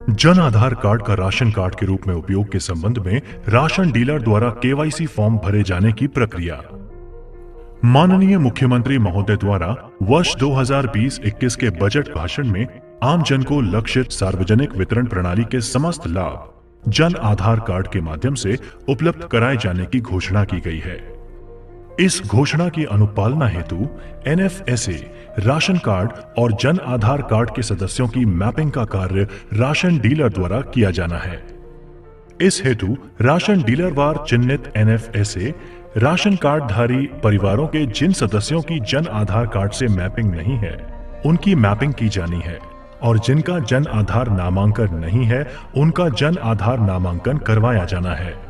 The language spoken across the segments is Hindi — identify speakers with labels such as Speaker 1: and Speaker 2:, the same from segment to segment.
Speaker 1: जन आधार कार्ड का राशन कार्ड के रूप में उपयोग के संबंध में राशन डीलर द्वारा केवाईसी फॉर्म भरे जाने की प्रक्रिया। माननीय मुख्यमंत्री महोदय द्वारा वर्ष 2020-21 के बजट भाषण में आम जन को लक्षित सार्वजनिक वितरण प्रणाली के समस्त लाभ जन आधार कार्ड के माध्यम से उपलब्ध कराए जाने की घोषणा की गई है। इस घोषणा की अनुपालना हेतु एनएफएसए राशन कार्ड और जन आधार कार्ड के सदस्यों की मैपिंग का कार्य राशन डीलर द्वारा किया जाना है। इस हेतु राशन डीलर वार चिन्हित एनएफएसए राशन कार्ड धारी परिवारों के जिन सदस्यों की जन आधार कार्ड से मैपिंग नहीं है, उनकी मैपिंग की जानी है और जिनका जन आधार नामांकन नहीं है, उनका जन आधार नामांकन करवाया जाना है।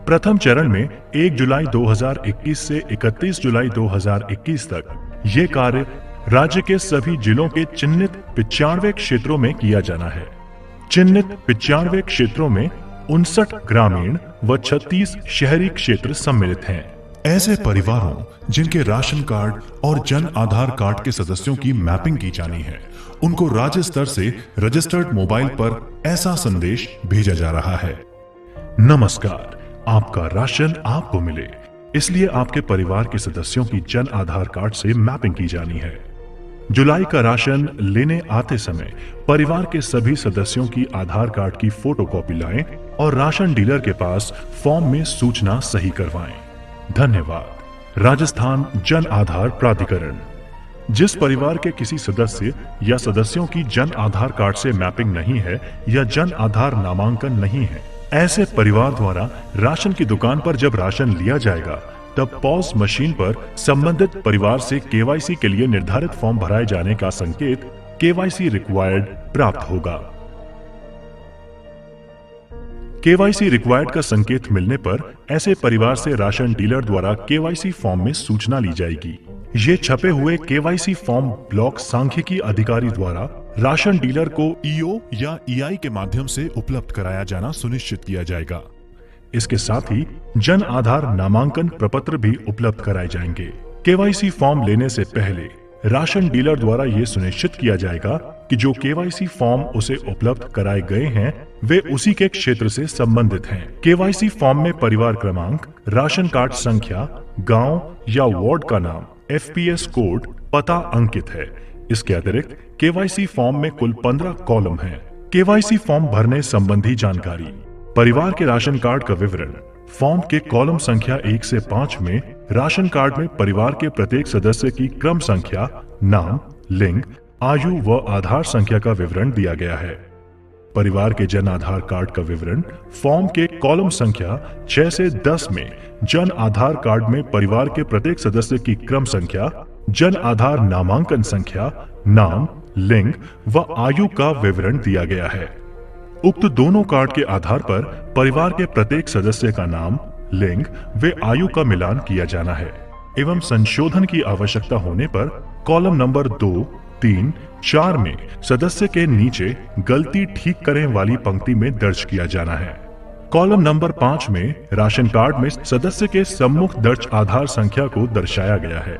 Speaker 1: प्रथम चरण में 1 जुलाई 2021 से 31 जुलाई 2021 तक ये कार्य राज्य के सभी जिलों के चिन्हित 95 क्षेत्रों में किया जाना है। चिन्हित 95 क्षेत्रों में 59 ग्रामीण व 36 शहरी क्षेत्र सम्मिलित हैं। ऐसे परिवारों जिनके राशन कार्ड और जन आधार कार्ड के सदस्यों की मैपिंग की जानी है, उनको राज्य स्तर से रजिस्टर्ड मोबाइल पर ऐसा संदेश भेजा जा रहा है। नमस्कार, आपका राशन आपको मिले, इसलिए आपके परिवार के सदस्यों की जन आधार कार्ड से मैपिंग की जानी है। जुलाई का राशन लेने आते समय परिवार के सभी सदस्यों की आधार कार्ड की फोटोकॉपी लाएं और राशन डीलर के पास फॉर्म में सूचना सही करवाएं। धन्यवाद। राजस्थान जन आधार प्राधिकरण। जिस परिवार के किसी सदस्य या सदस्यों की जन आधार कार्ड से मैपिंग नहीं है या जन आधार नामांकन नहीं है, ऐसे परिवार द्वारा राशन की दुकान पर जब राशन लिया जाएगा, तब पॉज मशीन पर संबंधित परिवार से केवाईसी के लिए निर्धारित फॉर्म भराए जाने का संकेत केवाईसी रिक्वायर्ड प्राप्त होगा। केवाईसी रिक्वायर्ड का संकेत मिलने पर ऐसे परिवार से राशन डीलर द्वारा केवाईसी फॉर्म में सूचना ली जाएगी। ये छपे हुए केवाईसी फॉर्म ब्लॉक सांख्यिकी अधिकारी द्वारा राशन डीलर को ईओ या ईआई के माध्यम से उपलब्ध कराया जाना सुनिश्चित किया जाएगा। इसके साथ ही जन आधार नामांकन प्रपत्र भी उपलब्ध कराए जाएंगे। केवाईसी फॉर्म लेने से पहले राशन डीलर द्वारा ये सुनिश्चित किया जाएगा कि जो केवाईसी फॉर्म उसे उपलब्ध कराए गए हैं, वे उसी के क्षेत्र से संबंधित हैं। केवाईसी फॉर्म में परिवार क्रमांक, राशन कार्ड संख्या, गांव या वार्ड का नाम, एफपीएस कोड, पता अंकित है। इसके अतिरिक्त केवाईसी फॉर्म में कुल 15 कॉलम हैं। केवाईसी फॉर्म भरने संबंधी जानकारी। परिवार के राशन कार्ड का विवरण। फॉर्म के कॉलम संख्या 1 से 5 में राशन कार्ड में परिवार के प्रत्येक सदस्य की क्रम संख्या, नाम, लिंग, आयु व आधार संख्या का विवरण दिया गया है। परिवार के जन आधार कार्ड का विवरण। फॉर्म के कॉलम संख्या 6 से 10 में जन आधार कार्ड में परिवार के प्रत्येक सदस्य की क्रम संख्या, जन आधार नामांकन संख्या, नाम, लिंग व आयु का विवरण दिया गया है। उक्त दोनों कार्ड के आधार पर परिवार के प्रत्येक सदस्य का नाम, लिंग व आयु का मिलान किया जाना है एवं संशोधन की आवश्यकता होने पर कॉलम नंबर 2, 3, 4 में सदस्य के नीचे गलती ठीक करें वाली पंक्ति में दर्ज किया जाना है। कॉलम नंबर 5 में राशन कार्ड में सदस्य के सम्मुख दर्ज आधार संख्या को दर्शाया गया है।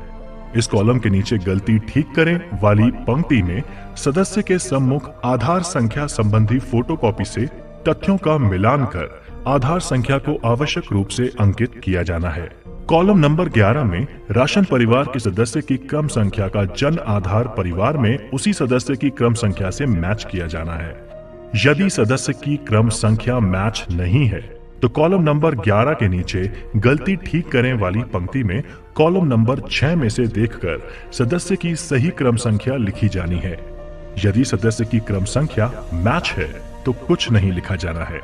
Speaker 1: इस कॉलम के नीचे गलती ठीक करें वाली पंक्ति में सदस्य के सम्मुख आधार संख्या संबंधी फोटोकॉपी से तथ्यों का मिलान कर आधार संख्या को आवश्यक रूप से अंकित किया जाना है। कॉलम नंबर 11 में राशन परिवार के सदस्य की क्रम संख्या का जन आधार परिवार में उसी सदस्य की क्रम संख्या से मैच किया जाना है। यदि सदस्य की क्रम संख्या मैच नहीं है तो कॉलम नंबर 11 के नीचे गलती ठीक करें वाली पंक्ति में कॉलम नंबर 6 में से देखकर सदस्य की सही क्रम संख्या लिखी जानी है। यदि सदस्य की क्रम संख्या मैच है तो कुछ नहीं लिखा जाना है।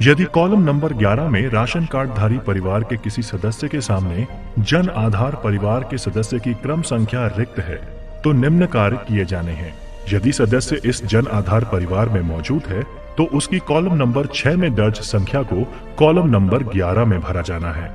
Speaker 1: यदि कॉलम नंबर 11 में राशन कार्ड धारी परिवार के किसी सदस्य के सामने जन आधार परिवार के सदस्य की क्रम संख्या रिक्त है तो निम्न कार्य किए जाने हैं। यदि सदस्य इस जन आधार परिवार में मौजूद है तो उसकी कॉलम नंबर 6 में दर्ज संख्या को कॉलम नंबर 11 में भरा जाना है।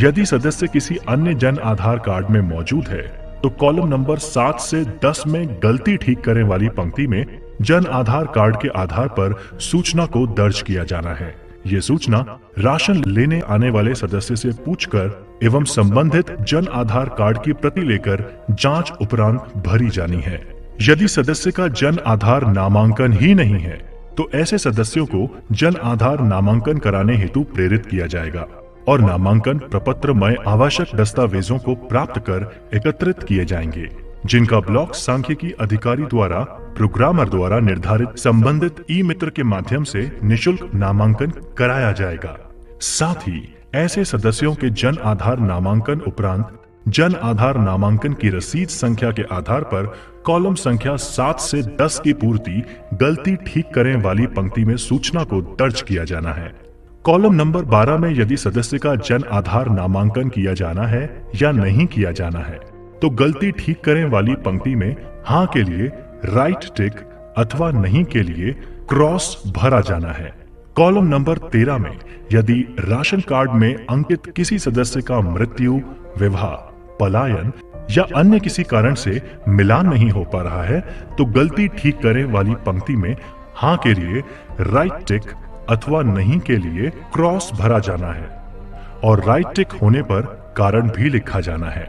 Speaker 1: यदि सदस्य किसी अन्य जन आधार कार्ड में मौजूद है तो कॉलम नंबर 7 से 10 में गलती ठीक करें वाली पंक्ति में जन आधार कार्ड के आधार पर सूचना को दर्ज किया जाना है। ये सूचना राशन लेने आने वाले सदस्य से पूछकर एवं संबंधित जन आधार कार्ड की प्रति लेकर जांच उपरांत भरी जानी है। यदि सदस्य का जन आधार नामांकन ही नहीं है तो ऐसे सदस्यों को जन आधार नामांकन कराने हेतु प्रेरित किया जाएगा और नामांकन प्रपत्र में आवश्यक दस्तावेजों को प्राप्त कर एकत्रित किए जाएंगे, जिनका ब्लॉक सांख्यिकी अधिकारी द्वारा प्रोग्रामर द्वारा निर्धारित संबंधित ई मित्र के माध्यम से निशुल्क नामांकन कराया जाएगा। साथ ही ऐसे सदस्यों के जन आधार नामांकन उपरांत जन आधार नामांकन की रसीद संख्या के आधार पर कॉलम संख्या 7 से 10 की पूर्ति गलती ठीक करें वाली पंक्ति में सूचना को दर्ज किया जाना है। कॉलम नंबर 12 में यदि सदस्य का जन आधार नामांकन किया जाना है या नहीं किया जाना है तो गलती ठीक करें वाली पंक्ति में हाँ के लिए राइट टिक अथवा नहीं के लिए क्रॉस भरा जाना है। कॉलम नंबर 13 में यदि राशन कार्ड में अंकित किसी सदस्य का मृत्यु, विवाह, पलायन या अन्य किसी कारण से मिलान नहीं हो पा रहा है तो गलती ठीक करें वाली पंक्ति में हाँ के लिए राइट टिक अथवा नहीं के लिए क्रॉस भरा जाना है और राइट टिक होने पर कारण भी लिखा जाना है।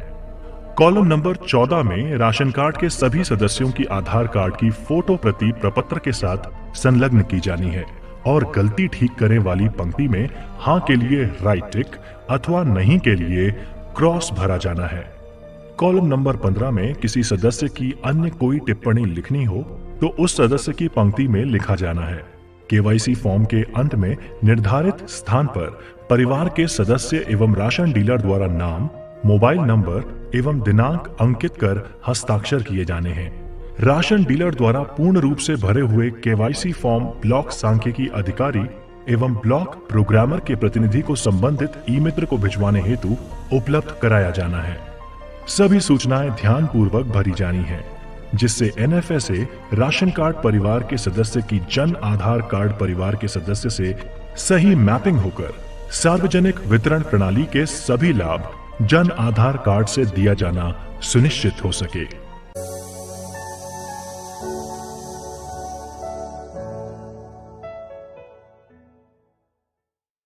Speaker 1: कॉलम नंबर 14 में राशन कार्ड के सभी सदस्यों की आधार कार्ड की फोटो प्रति प्रपत्र के साथ संलग्न की जानी है और गलती ठीक करें वाली पंक्ति में हाँ के लिए राइट टिक अथवा नहीं के लिए क्रॉस भरा जाना है। कॉलम नंबर 15 में किसी सदस्य की अन्य कोई टिप्पणी लिखनी हो तो उस सदस्य की पंक्ति में लिखा जाना है। केवाईसी फॉर्म के अंत में निर्धारित स्थान पर परिवार के सदस्य एवं राशन डीलर द्वारा नाम, मोबाइल नंबर एवं दिनांक अंकित कर हस्ताक्षर किए जाने हैं। राशन डीलर द्वारा पूर्ण रूप से भरे हुए केवाईसी फॉर्म ब्लॉक सांख्यिकी अधिकारी एवं ब्लॉक प्रोग्रामर के प्रतिनिधि को संबंधित ई मित्र को भिजवाने हेतु उपलब्ध कराया जाना है। सभी सूचनाएं ध्यान पूर्वक भरी जानी है, जिससे एनएफएसए राशन कार्ड परिवार के सदस्य की जन आधार कार्ड परिवार के सदस्य से सही मैपिंग होकर सार्वजनिक वितरण प्रणाली के सभी लाभ जन आधार कार्ड से दिया जाना सुनिश्चित हो सके।